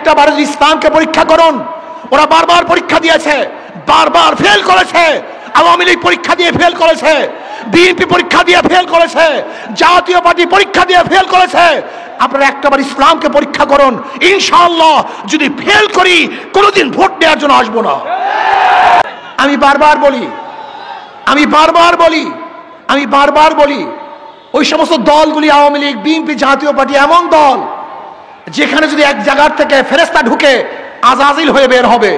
একটা বার ইসলামকে পরীক্ষা করুন। ওরা বারবার পরীক্ষা দিয়েছে, বারবার ফেল করেছে। আওয়ামী লীগ পরীক্ষা দিয়ে ফেল করেছে, বিএনপি পরীক্ষা দিয়ে ফেল করেছে, জাতীয় পার্টি পরীক্ষা দিয়ে ফেল করেছে। আপনারা একটাবার ইসলামকে পরীক্ষা করুন, ইনশাআল্লাহ যদি ফেল করি কোনোদিন ভোট নেওয়ার জন্য আসবো না। আমি বারবার বলি ওই সমস্ত দলগুলি, আওয়ামী লীগ, বিএনপি, জাতীয় পার্টি এমন দল যেখানে যদি এক জায়গার থেকে ফেরেশতা ঢুকে আজাজিল হয়ে বের হবে।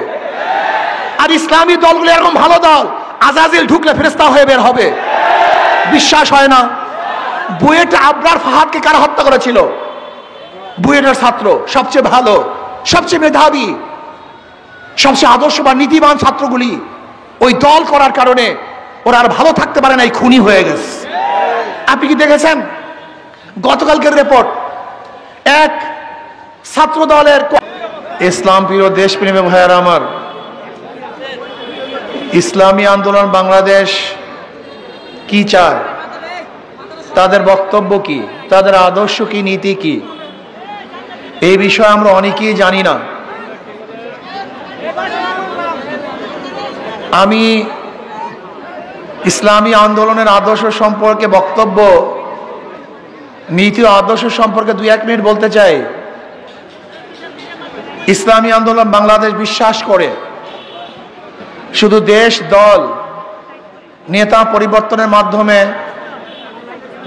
আর ইসলামী দলগুলি এরকম ভালো দল, আজাজিল ঢুকলে ফেরেশতা হয়ে বের হবে। বিশ্বাস হয় না? বুয়েটে আবরার ফাহাদকে কারা হত্যা করেছিল? বুয়েটের ছাত্র, সবচেয়ে ভালো, সবচেয়ে মেধাবী, সবচেয়ে আদর্শ বা নীতিবান ছাত্রগুলি ওই দল করার কারণে ওরা আর ভালো থাকতে পারে না, খুনি হয়ে গেছে। আপনি কি দেখেছেন গতকালকের রিপোর্ট? এক ছাত্র দলের, ইসলাম প্রিয় দেশপ্রেমী ভাইয়েরা আমার, ইসলামী আন্দোলন বাংলাদেশ কি চায়, তাদের বক্তব্য কি, তাদের আদর্শ কি, নীতি কি, এই বিষয়ে আমরা অনেকেই জানি না। আমি ইসলামী আন্দোলনের আদর্শ সম্পর্কে বক্তব্য, নীতি ও আদর্শ সম্পর্কে 2-1 মিনিট বলতে চাই। ইসলামী আন্দোলন বাংলাদেশ বিশ্বাস করে শুধু দেশ, দল, নেতা পরিবর্তনের মাধ্যমে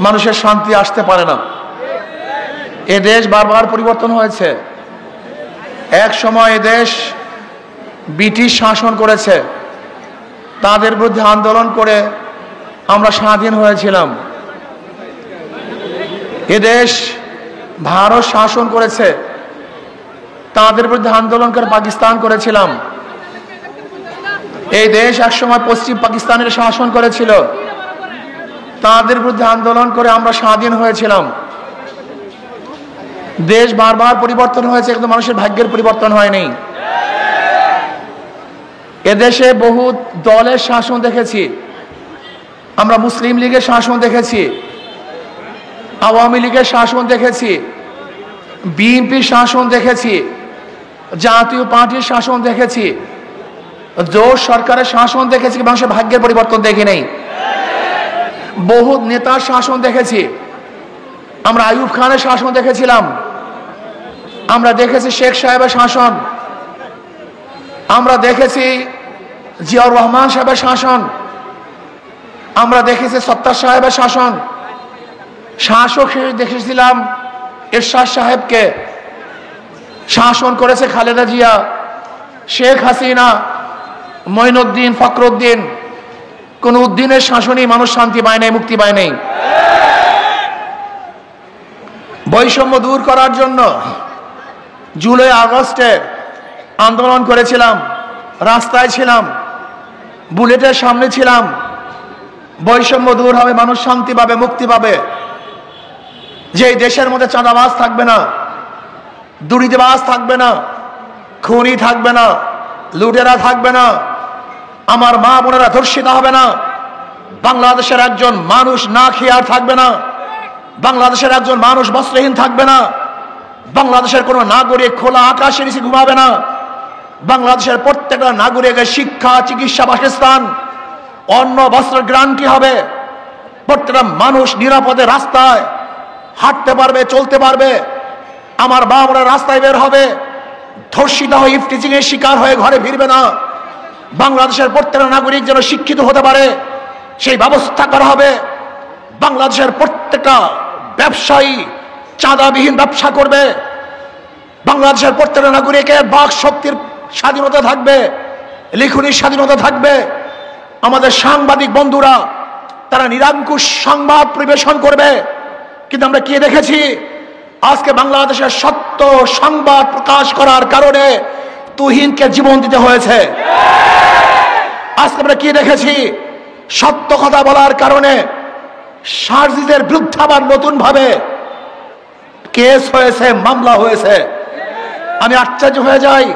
মানুষের শান্তি আসতে পারে না। এ দেশ বারবার পরিবর্তন হয়েছে। এক সময় এ দেশ ব্রিটিশ শাসন করেছে, তাদের বিরুদ্ধে আন্দোলন করে আমরা স্বাধীন হয়েছিলাম। এদেশ ভারত শাসন করেছে, তাদের বিরুদ্ধে আন্দোলন করে পাকিস্তান করেছিলাম। এই দেশ একসময় পশ্চিম পাকিস্তানের শাসন করেছিল, তাদের বিরুদ্ধে আন্দোলন করে আমরা স্বাধীন হয়েছিলাম। দেশ বারবার পরিবর্তন হয়েছে, কিন্তু মানুষের ভাগ্যের পরিবর্তন হয়নি। এদেশে বহু দলের শাসন দেখেছি আমরা, মুসলিম লীগের শাসন দেখেছি, আওয়ামী লীগের শাসন দেখেছি, বিএনপির শাসন দেখেছি, জাতীয় পার্টির শাসন দেখেছি, জোট সরকারের শাসন দেখেছি, মানুষের ভাগ্যের পরিবর্তন দেখি নেই। বহু নেতার শাসন দেখেছি আমরা, আইয়ুব খানের শাসন দেখেছিলাম, আমরা দেখেছি শেখ সাহেবের শাসন, আমরা দেখেছি জিয়াউর রহমান সাহেবের শাসন, আমরা দেখেছি সত্তার সাহেবের শাসন, শাসক দেখেছিলাম এরশাদ সাহেবকে, শাসন করেছে খালেদা জিয়া, শেখ হাসিনা, মঈনুদ্দিন, ফখরুদ্দিন। কোন উদ্দিনের শাসনই মানুষ শান্তি পায় নাই, মুক্তি পায় নাই। বৈষম্য দূর করার জন্য জুলাই আগস্টে আন্দোলন করেছিলাম, রাস্তায় ছিলাম, বুলেটের সামনে ছিলাম। বৈষম্য দূর হবে, মানুষ শান্তি পাবে, মুক্তি পাবে। যে দেশের মধ্যে চাঁদাবাজ থাকবে না, দুর্নীতিবাজ থাকবে না, খুনি থাকবে না, লুটেরা থাকবে না, আমার মা বোনেরা ধর্ষিত হবে না, বাংলাদেশের একজন মানুষ না খেয়ে আর থাকবে না, বাংলাদেশের একজন মানুষ বস্ত্রহীন থাকবে না, বাংলাদেশের কোনো নাগরিক খোলা আকাশের নিচে ঘুমাবে না, বাংলাদেশের প্রত্যেকটা নাগরিকের শিক্ষা, চিকিৎসা, বাসস্থান, অন্ন, বস্ত্র গ্যারান্টি হবে। প্রত্যেকটা মানুষ নিরাপদে রাস্তায় হাঁটতে পারবে, চলতে পারবে। আমার মা বোনেরা রাস্তায় বের হবে, ধর্ষিত হয়ে ইফটিজিং এর শিকার হয়ে ঘরে ফিরবে না। বাংলাদেশের প্রত্যেকটা নাগরিক যেন শিক্ষিত হতে পারে সেই ব্যবস্থা করা হবে। বাংলাদেশের প্রত্যেকটা ব্যবসায়ী চাঁদাবিহীন ব্যবসা করবে। বাংলাদেশের প্রত্যেকটা নাগরিকের বাক শক্তির স্বাধীনতা থাকবে, লিখনির স্বাধীনতা থাকবে। আমাদের সাংবাদিক বন্ধুরা তারা নিরঙ্কুশ সংবাদ পরিবেশন করবে। কিন্তু আমরা কি দেখেছি, আজকে বাংলাদেশের সত্য সংবাদ প্রকাশ করার কারণে তুহিনকে জীবন দিতে হয়েছে। আজকে আমরা কি দেখেছি, সত্য কথা বলার কারণে সারজিদের বিরুদ্ধে আবার নতুন ভাবে কেস হয়েছে, মামলা হয়েছে। আমি আশ্চর্য হয়ে যাই,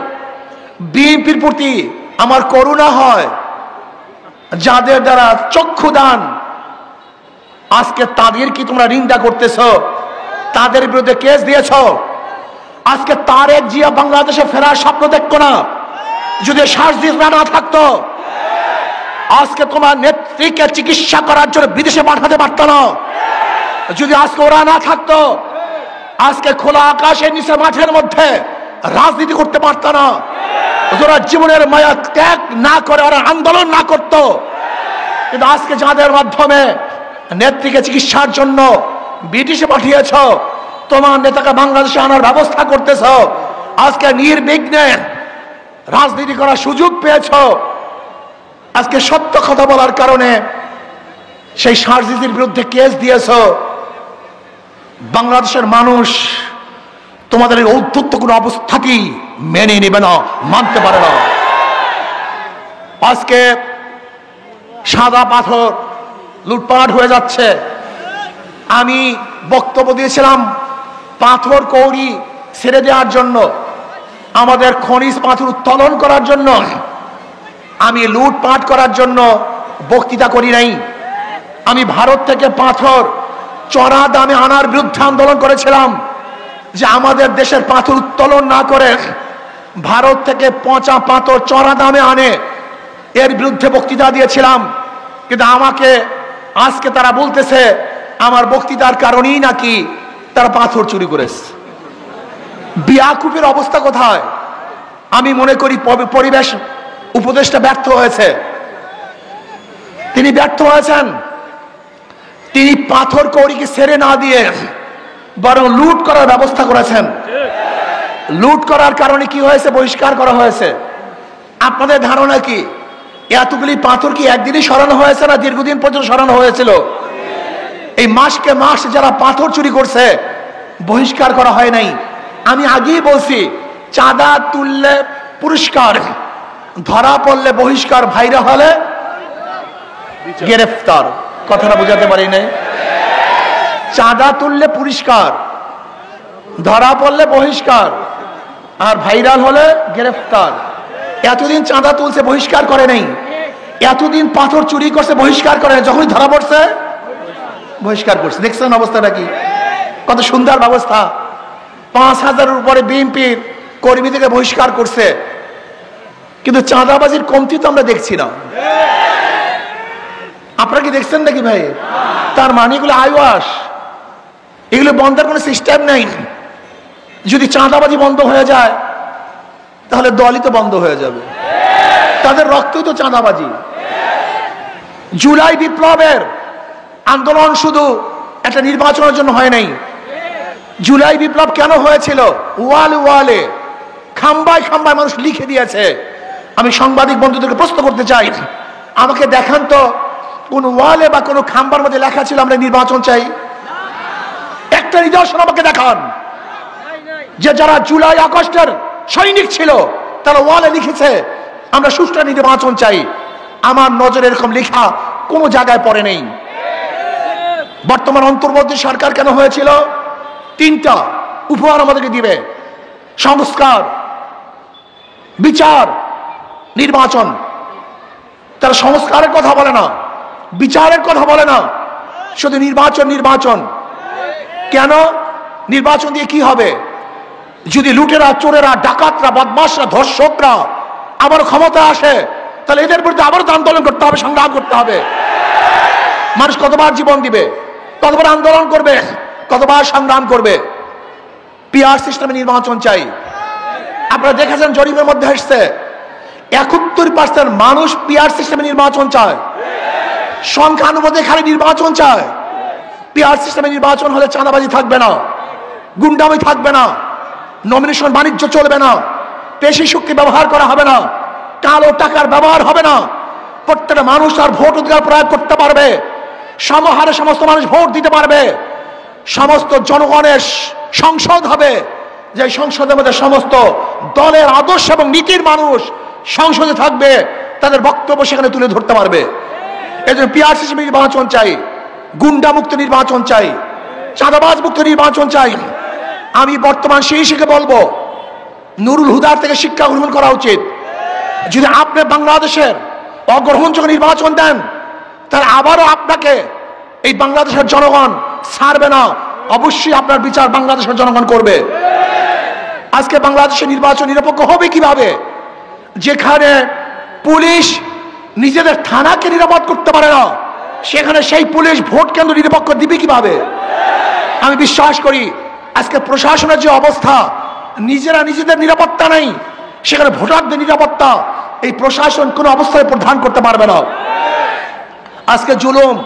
বিএনপির প্রতি আমার করুণা হয়, যাদের দ্বারা চক্ষুদান, আজকে তাদের কি তোমরা নিন্দা করতেছ, তাদের বিরুদ্ধে কেস দিয়েছ। আজকে তারেক জিয়া বাংলাদেশে ফেরার স্বপ্ন দেখতো না যদি সার্জিসরা না থাকতো। আজকে তোমার নেত্রীকে চিকিৎসা করার জন্য বিদেশে পাঠাতে পারত না যদি আজকে ওরা না থাকতো। আজকে খোলা আকাশের নিচে মাঠের মধ্যে রাজনীতি করতে পারত না। ওরা জীবনের মায়া ত্যাগ না করে ওরা আন্দোলন না করত। কিন্তু আজকে যাদের মাধ্যমে নেত্রীকে চিকিৎসার জন্য বিদেশে পাঠিয়েছ, তোমার নেতাকে বাংলাদেশে আনার ব্যবস্থা করতেছ, আজকে নির্বিঘ্নে রাজনীতি করার সুযোগ পেয়েছ। আজকে সত্য কথা বলার কারণে সেই সার্জিসের বিরুদ্ধে কেস দিয়েছ। বাংলাদেশের মানুষ তোমাদের এই ঔদ্ধত্য কোনো অবস্থাতেই মেনে নেবে না, মানতে পারে না। আজকে সাদা পাথর লুটপাট হয়ে যাচ্ছে। আমি বক্তব্য দিয়েছিলাম পাথর কৌড়ি ছেড়ে দেওয়ার জন্য, আমাদের খনিজ পাথর উত্তোলন করার জন্য। আমি লুটপাট করার জন্য বক্তৃতা করি নাই। আমি ভারত থেকে পাথর চড়া দামে আনার বিরুদ্ধে আন্দোলন করেছিলাম, যে আমাদের দেশের পাথর উত্তোলন না করে ভারত থেকে পচা পাথর চড়া দামে আনে, এর বিরুদ্ধে বক্তৃতা দিয়েছিলাম। কিন্তু আমাকে আজকে তারা বলতেছে আমার বক্তৃতার কারণেই নাকি তারা পাথর চুরি করেছে। বিয়াকুবের অবস্থা কোথায়? আমি মনে করি পরিবেশ উপদেষ্টা ব্যর্থ হয়েছে। তিনি ব্যর্থ হয়েছেন। তিনি পাথর কৌড়িকে ছেড়ে না দিয়ে বরং লুট করার ব্যবস্থা করেছেন। লুট করার কারণে কি হয়েছে? বহিষ্কার করা হয়েছে। আপনাদের ধারণা কি এতগুলি পাথর কি একদিনই সরানো হয়েছে না দীর্ঘদিন পর্যন্ত সরানো হয়েছিল? এই মাসকে মাস যারা পাথর চুরি করছে বহিষ্কার করা হয় নাই। আমি আগেই বলছি, চাঁদা তুললে পুরস্কার, ধরা পড়লে বহিষ্কার, ভাইরা হলে গ্রেফতার। কথাটা বোঝাতে পারি নাই? চাঁদা তুললে পুরস্কার, ধরা পড়লে বহিষ্কার, আর ভাইরাল হলে গ্রেফতার। এতদিন চাঁদা তুলছে, বহিষ্কার করে নাই। এতদিন পাথর চুরি করছে, বহিষ্কার করে নাই। যখনই ধরা পড়ছে বহিষ্কার করছে। দেখছেন অবস্থাটা কি? কত সুন্দর ব্যবস্থা। ৫,০০০-এর উপরে বিএনপির কর্মীদেরকে বহিষ্কার করছে, কিন্তু চাঁদাবাজির কমতি তো আমরা দেখছি না। আপনারা কি দেখছেন নাকি ভাই? তার মানে এগুলো আইওয়াস, এগুলো বন্ধের কোনো সিস্টেম নেই। যদি চাঁদাবাজি বন্ধ হয়ে যায় তাহলে দলই তো বন্ধ হয়ে যাবে। তাদের রক্তই তো চাঁদাবাজি। জুলাই বিপ্লবের আন্দোলন শুধু একটা নির্বাচনের জন্য হয় নাই। জুলাই বিপ্লব কেন হয়েছিল? ওয়ালে ওয়ালে, খাম্বায় খাম্বায় মানুষ লিখে দিয়েছে। আমি সাংবাদিক বন্ধুদেরকে প্রশ্ন করতে চাই, আমাকে দেখান তো কোন ওয়ালে বা কোন খাম্বার মধ্যে লেখা ছিল আমরা নির্বাচন চাই? একটা নিদর্শন আমাকে দেখান যে যারা জুলাই আগস্টের সৈনিক ছিল তারা ওয়ালে লিখেছে আমরা সুষ্ঠু নির্বাচন চাই। আমার নজরে এরকম লেখা কোন জায়গায় পড়ে নেই। বর্তমান অন্তর্বর্তী সরকার কেন হয়েছিল? 3টা উপহার আমাদেরকে দিবে: সংস্কার, বিচার, নির্বাচন। তারা সংস্কারের কথা বলে না, বিচারের কথা বলে না, শুধু নির্বাচন নির্বাচন। কেন? নির্বাচন দিয়ে কি হবে? যদি লুটেরা, চোরেরা, ডাকাতরা, বদমাশরা, ধর্ষকরা আবার ক্ষমতা আসে, তাহলে এদের বিরুদ্ধে আবারও আন্দোলন করতে হবে, সংগ্রাম করতে হবে। মানুষ কতবার জীবন দিবে, কতবার আন্দোলন করবে, কতবার সংগ্রাম করবে? পিআর সিস্টেমে নির্বাচন চাই। আপনারা দেখেছেন জরিপের মধ্যে এসছে 71% মানুষ পিআর সিস্টেমে নির্বাচন চায়। সংখ্যানুপাতে খালি নির্বাচন চায়। পিআর সিস্টেমে নির্বাচন হলে চাঁদাবাজি থাকবে না, গুন্ডামি থাকবে না, নমিনেশন বাণিজ্য চলবে না, পেশি শক্তি ব্যবহার করা হবে না, কালো টাকার ব্যবহার হবে না। প্রত্যেকটা মানুষ আর ভোট অধিকার প্রয়োগ করতে পারবে, সমহারে সমস্ত মানুষ ভোট দিতে পারবে। সমস্ত জনগণের সংসদ হবে, যে সংসদের মধ্যে সমস্ত দলের আদর্শ এবং নীতির মানুষ সংসদে থাকবে, তাদের বক্তব্য সেখানে তুলে ধরতে পারবে। এই জন্য পিআর সিস্টেমে নির্বাচন চাই, গুন্ডা মুক্ত নির্বাচন চাই, চাঁদাবাজ মুক্ত নির্বাচন চাই। আমি বর্তমান শিশুকে বলবো, নুরুল হুদার থেকে শিক্ষা গ্রহণ করা উচিত। যদি আপনি বাংলাদেশের অগ্রহণযোগ্য নির্বাচন দেন, তাহলে আবারও আপনাকে এই বাংলাদেশের জনগণ ছাড়বে না। অবশ্যই আপনার বিচার বাংলাদেশের জনগণ করবে। আজকে বাংলাদেশের নির্বাচন নিরপেক্ষ হবে কিভাবে, যেখানে পুলিশ নিজেদের থানাকে নিরাপদ করতে পারে না, সেখানে সেই পুলিশ ভোট কেন্দ্র নিরপেক্ষ দিবে কিভাবে? আমি বিশ্বাস করি আজকে প্রশাসনের যে অবস্থা, নিজেরা নিজেদের নিরাপত্তা নেই, সেখানে ভোটারদের নিরাপত্তা এই প্রশাসন কোনো অবস্থায় প্রদান করতে পারবে না। আজকে জুলুম,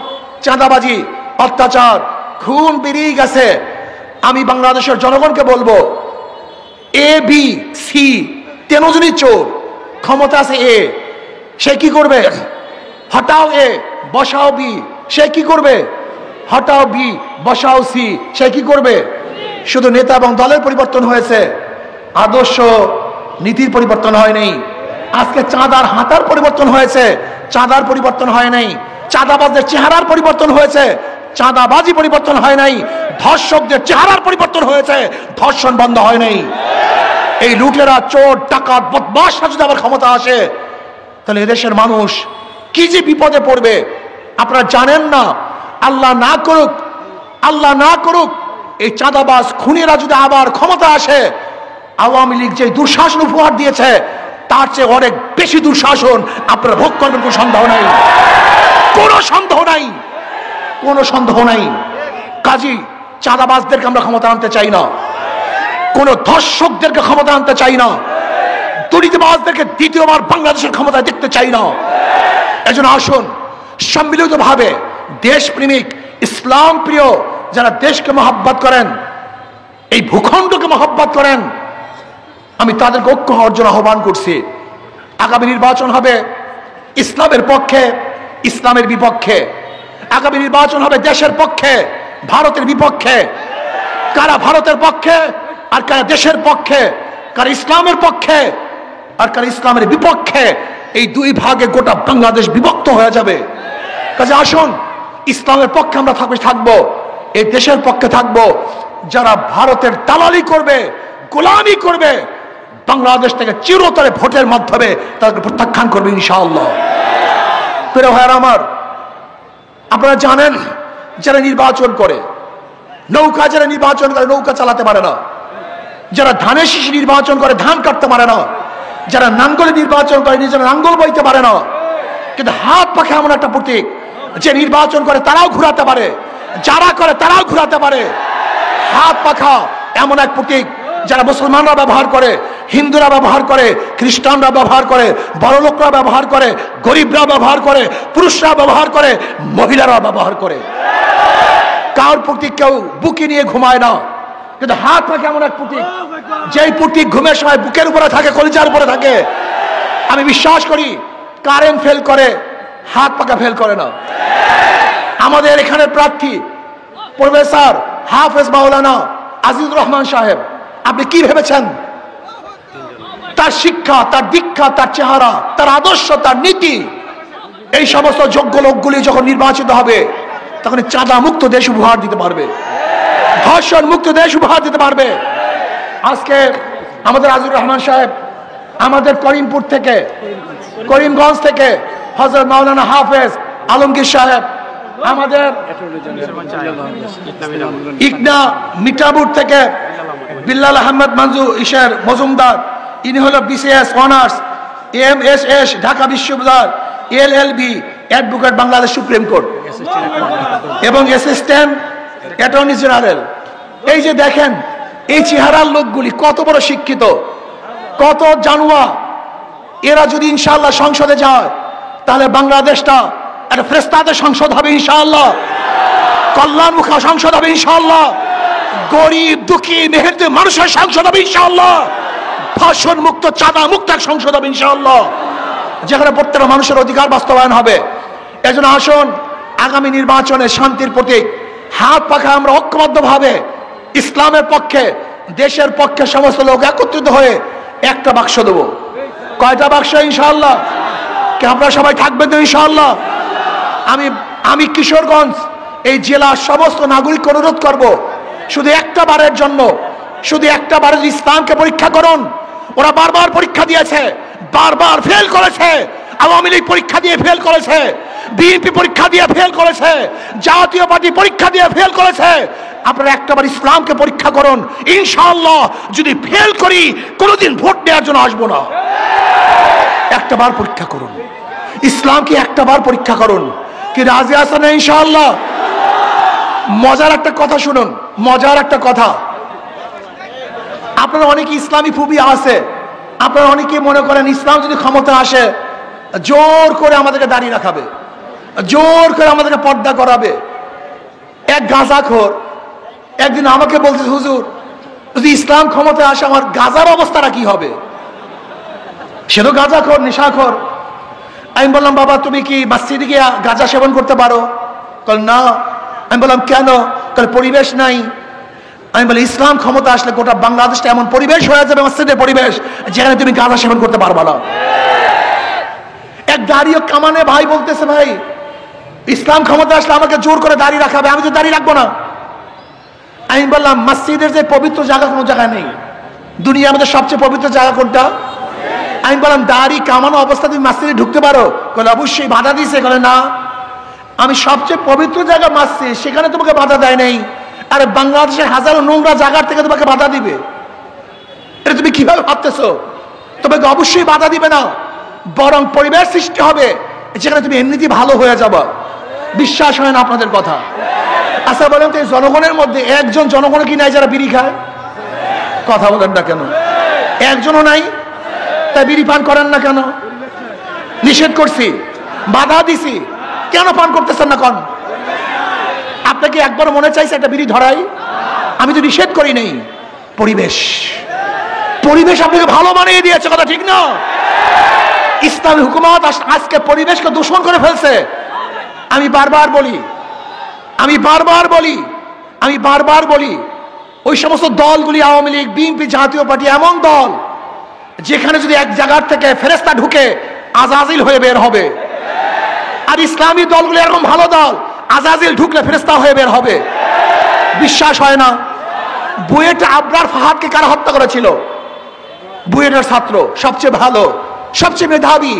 চাঁদাবাজি, অত্যাচার, খুন বেরিয়ে গেছে। আমি বাংলাদেশের জনগণকে বলবো, এ বি সি তিনজনই চোর, ক্ষমতা আছে এ, সে কি করবে? হটাও এ বসাও বি, সে কি করবে? হটাও বি বসাও সি, সে কি করবে? শুধু নেতা এবং দলের পরিবর্তন হয়েছে, আদর্শ নীতির পরিবর্তন হয় নাই। আজকে চাঁদার হাতার পরিবর্তন হয়েছে, চাঁদার পরিবর্তন হয় নাই। চাঁদাবাজদের চেহারার পরিবর্তন হয়েছে, চাঁদাবাজি পরিবর্তন হয় নাই। ধর্ষকদের চেহারার পরিবর্তন হয়েছে, ধর্ষণ বন্ধ হয় নাই। এই লুটেরা, চোর, ডাকাত, বদমাশরা যদি আবার ক্ষমতা আসে, তাহলে এদেশের মানুষ কি যে বিপদে পড়বে আপনারা জানেন না। আল্লাহ না করুক, আল্লাহ না করুক, এই চাঁদাবাজ খুনিরা যদি আবার ক্ষমতা আসে, আওয়ামী লীগ যে দুঃশাসন উপহার দিয়েছে তার চেয়ে অনেক বেশি দুঃশাসন আপনারা ভোগ করবেন, কোনো সন্দেহ নাই, কোনো সন্দেহ নাই, কোনো সন্দেহ নাই। কাজী চাঁদাবাজদেরকে আমরা ক্ষমতা আনতে চাই না, কোন ধর্ষকদেরকে ক্ষমতা আনতে চাই না, দুর্নীতিবাজদেরকে দ্বিতীয়বার বাংলাদেশের ক্ষমতায় দেখতে চাই না। এজন্য আসুন সম্মিলিতভাবে দেশপ্রেমিক, ইসলাম প্রিয় যারা দেশকে মহব্বত করেন, এই ভূখণ্ডকে মহব্বত করেন, আমি তাদেরকে ঐক্য হওয়ার জন্য আহ্বান করছি। আগামী নির্বাচন হবে ইসলামের পক্ষে, ইসলামের বিপক্ষে। আগামী নির্বাচন হবে দেশের পক্ষে, ভারতের বিপক্ষে। কারা ভারতের পক্ষে আর কারা দেশের পক্ষে, কারা ইসলামের পক্ষে আর কারা ইসলামের বিপক্ষে, এই দুই ভাগে গোটা বাংলাদেশ বিভক্ত হয়ে যাবে। কাজে আসুন ইসলামের পক্ষে আমরা থাকবো, এই দেশের পক্ষে থাকবো। যারা ভারতের দালালি করবে, গোলামি করবে, বাংলাদেশ থেকে চিরতরে ভোটের মাধ্যমে তাদেরকে প্রত্যাখ্যান করবে ইনশাআল্লাহ। প্রিয় ভাইয়েরা আমার, আপনারা জানেন যারা নির্বাচন করে, নৌকা যারা নির্বাচন করে নৌকা চালাতে পারে না, যারা ধানের শীষ নির্বাচন করে ধান কাটতে পারে না, যারা নাঙ্গলে নির্বাচন করে নিজেরা নাঙ্গল বইতে পারে না, কিন্তু হাত পাখা এমন একটা প্রতীক, যে নির্বাচন করে তারাও ঘুরাতে পারে, যারা করে তারাও ঘুরাতে পারে। হাত পাখা এমন এক প্রতীক যারা মুসলমানরা ব্যবহার করে, হিন্দুরা ব্যবহার করে, খ্রিস্টানরা ব্যবহার করে, বড় লোকরা ব্যবহার করে, গরিবরা ব্যবহার করে, পুরুষরা ব্যবহার করে, মহিলারা ব্যবহার করে। কার প্রতীক কেউ বুকে নিয়ে ঘুমায় না, কিন্তু হাত পাখা এমন এক প্রতীক, যেই প্রতীক ঘুমের সময় বুকের উপরে থাকে, কলিজার উপরে থাকে। আমি বিশ্বাস করি কারেন্ট ফেল করে, হাত পাখা ফেল করে না। আমাদের এখানে প্রার্থী প্রফেসর হাফেজ মাওলানা আজিজুর রহমান সাহেব, আপনি কি ভেবেছেন তার শিক্ষা, তার দীক্ষা, তার চেহারা, তার আদর্শ, তার নীতি, এই সমস্ত যোগ্য লোকগুলি যখন নির্বাচিত হবে তখন চাঁদা মুক্ত দেশ উপহার দিতে পারবে, ধর্ষণ মুক্ত দেশ উপহার দিতে পারবে। আজকে আমাদের আজিজুর রহমান সাহেব আমাদের করিমপুর থেকে, করিমগঞ্জ থেকে হযরত মাওলানা হাফেজ আলমগীর সাহেব, আমাদের ইকনা মিঠাপুর থেকে বিল্লাল আহমেদ মঞ্জু ইশার মজুমদার, ইনি হলো বিসিএস অনার্স, এমএসএস ঢাকা বিশ্ববিদ্যালয়, LLB advocate Bangladesh supreme court এবং অ্যাসিস্ট্যান্ট অ্যাটর্নি জেনারেল। এই যে দেখেন এই চেহারার লোকগুলি কত বড় শিক্ষিত, কত জানুয়া। এরা যদি ইনশাআল্লাহ সংসদে যায় তাহলে বাংলাদেশটা একটা ফেরেশতাদের সংসদ হবে ইনশাআল্লাহ, কল্যাণমুখী সংসদ হবে ইনশাআল্লাহ, গরিব দুঃখী মেহেরদি মানুষের সংসদ হবে ইনশাআল্লাহ, ধর্ষণ মুক্ত চাঁদা মুক্ত এক সংসদ হবে ইনশাআল্লাহ, যেখানে প্রত্যেকটা মানুষের অধিকার বাস্তবায়ন হবে। এজন্য আসুন আগামী নির্বাচনে শান্তির প্রতীক হাত পাখা আমরা ঐক্যবদ্ধভাবে ইসলামের পক্ষে, দেশের পক্ষে সমস্ত লোক একত্রিত হয়ে একটা বাক্স দেব। কয়টা বাক্স ইনশাআল্লাহ? কি আপনারা সবাই থাকবেন তো ইনশাআল্লাহ? আমি কিশোরগঞ্জ এই জেলার সমস্ত নাগরিক অনুরোধ করব, শুধু একটা বারের জন্য, শুধু একটা বারের ইসলামকে পরীক্ষা করুন। ওরা বারবার পরীক্ষা দিয়েছে, বারবার ফেল করেছে। আওয়ামী লীগ পরীক্ষা দিয়ে ফেল করেছে, বিএনপি পরীক্ষা দিয়ে ফেল করেছে, জাতীয় পার্টি পরীক্ষা দিয়ে ফেল করেছে। আপনারা একটাবার ইসলামকে পরীক্ষা করুন, ইনশাআল্লাহ যদি ফেল করি কোনোদিন ভোট নেওয়ার জন্য আসবো না। একটাবার পরীক্ষা করুন, ইসলামকে একটাবার পরীক্ষা করুন। কি রাজি আছেন না ইনশাআল্লাহ? মজার একটা কথা শুনুন, মজার একটা কথা। আপনারা অনেকে ইসলামী ফোবিয়া আছে, আপনারা অনেকে মনে করেন ইসলাম যদি ক্ষমতা আসে জোর করে আমাদেরকে দাঁড়িয়ে রাখাবে, জোর করে আমাদেরকে পর্দা করাবে। এক গাঁজাখোর একদিন আমাকে বলছে, হুজুর যদি ইসলাম ক্ষমতায় আসে আমার গাঁজার অবস্থাটা কি হবে? সে তো গাঁজাখোর, নেশাখোর। আমি বললাম, বাবা তুমি কি মসজিদে গিয়ে গাঁজা সেবন করতে পারো? বল না। আমি বললাম কেন? তাহলে পরিবেশ নাই। আমি বলি ইসলাম ক্ষমতা আসলে গোটা বাংলাদেশটা এমন পরিবেশ হয়ে যাবে, মসজিদের পরিবেশ, যেখানে তুমি গাঁজা সেবন করতে পারবা না। এক দাঁড়িয়ে কামানে ভাই বলতেছে, ভাই ইসলাম ক্ষমতা আসলে আমাকে জোর করে দাঁড়িয়ে রাখাবে, আমি তো দাঁড়িয়ে রাখবো না। আমি বললাম মসজিদের যে পবিত্র জায়গা কোনো জায়গায় নেই, দুনিয়ার মধ্যে সবচেয়ে পবিত্র জায়গা কোনটা? আমি বললাম দাড়ি কামানো অবস্থা তুমি মসজিদে ঢুকতে পারো? বলে অবশ্যই। বাধা দিয়েছে? বলে না, আমি সবচেয়ে পবিত্র জায়গা মসজিদ, সেখানে তোমাকে বাধা দেয় নাই। আরে বাংলাদেশের হাজারো নোংরা জায়গার থেকে তোমাকে বাধা দিবে? এটা তুমি কিভাবে ভাবতেছো? তোমাকে অবশ্যই বাধা দিবে না, বরং পরিবেশ সৃষ্টি হবে যেখানে তুমি এমনিতেই ভালো হয়ে যাবা। বিশ্বাস হয় না আপনাদের কথা? আচ্ছা বলেন তো, জনগণের মধ্যে একজন জনগণ কি নাই যারা বিড়ি খায়? কথা বলেন না কেন? একজনও নাই, তাই বিড়ি পান করেন না কেন? নিষেধ করছি, বাধা দিছি, কেন পান করতেছেন না? কোন আপনাকে একবার মনে চাইছে একটা বিড়ি ধরাই? আমি তো নিষেধ করি নাই। পরিবেশ, পরিবেশ আপনাকে ভালো বানিয়ে দিয়েছে, কথা ঠিক না? ইসলামী হুকুমত আজকে পরিবেশকে দূষণ করে ফেলছে। আমি বারবার বলি, আমি বারবার বলি ওই সমস্ত দলগুলি, আওয়ামী লীগ, বিএনপি, জাতীয় পার্টি এমন দল যেখানে যদি এক জায়গার থেকে ফেরেশতা ঢুকে আজাজিল হয়ে বের হবে। আর ইসলামী দলগুলি এরকম ভালো দল, আজাজিল ঢুকলে ফেরেশতা হয়ে বের হবে। বিশ্বাস হয় না? বুয়েটে আবরার ফাহাদকে কারা হত্যা করেছিল? বুয়েটের ছাত্র, সবচেয়ে ভালো, সবচেয়ে মেধাবী,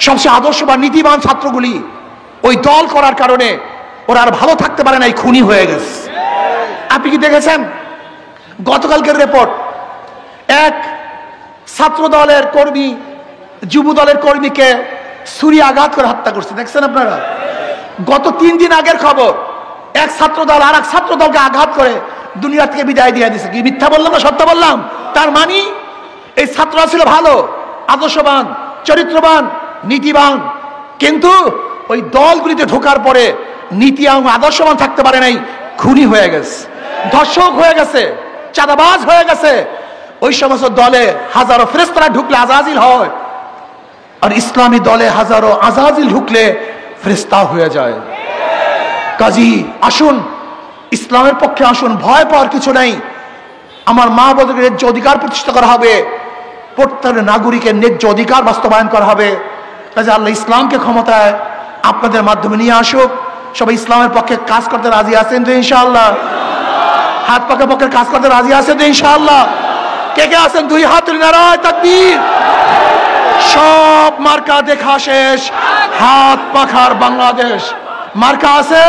সবচেয়ে আদর্শবান, নীতিবান ছাত্রগুলি ওই দল করার কারণে ওরা আর ভালো থাকতে পারে নাই, খুনি হয়ে গেছে। আপনি কি দেখেছেন গতকালকের রিপোর্ট? এক ছাত্র দলের কর্মী যুব দলের কর্মীকে ছুরি আঘাত করে হত্যা করছে, দেখছেন আপনারা? গত 3 দিন আগের খবর, এক ছাত্র দল আর এক ছাত্র দলকে আঘাত করে দুনিয়া থেকে বিদায় দিয়ে দিয়েছে। কি মিথ্যা বললাম না সত্য বললাম? তার মানে এই ছাত্ররা ছিল ভালো, আদর্শবান, চরিত্রবান, নীতিবান, কিন্তু ওই দলগুলিতে ঢোকার পরে নীতি এবং আদর্শবান থাকতে পারে নাই, খুনি হয়ে গেছে, ধর্ষক হয়ে গেছে, চাঁদাবাজ হয়ে গেছে। ওই সমস্ত দলে হাজারো ফেরেশতারা ঢুকলে আজাজিল হয়, আর ইসলামী দলে হাজারো আজাজিল ঢুকলে ফেরেশতা হয়ে যায়। কাজী আসুন, ইসলামের পক্ষে আসুন, ভয় পাওয়ার কিছু নাই। আমার মা বোনদের ন্যায্য অধিকার প্রতিষ্ঠা করা হবে, প্রত্যেক নাগরিকের ন্যায্য অধিকার বাস্তবায়ন করা হবে। কাজে আল্লাহ ইসলামকে ক্ষমতায় আপনাদের মাধ্যমে নিয়ে আসুক। সবাই ইসলামের পক্ষে কাজ করতে রাজি আছেন তো ইনশাআল্লাহ? হাত পাখা পক্ষে কাজ করতে রাজি আছেন তো ইনশাআল্লাহ? কে কে আছেন? 2 হাত তুলে নারায়ে তাকবীর। সব মার্কা দেখা শেষ, হাত পাখার বাংলাদেশ মার্কা আছে।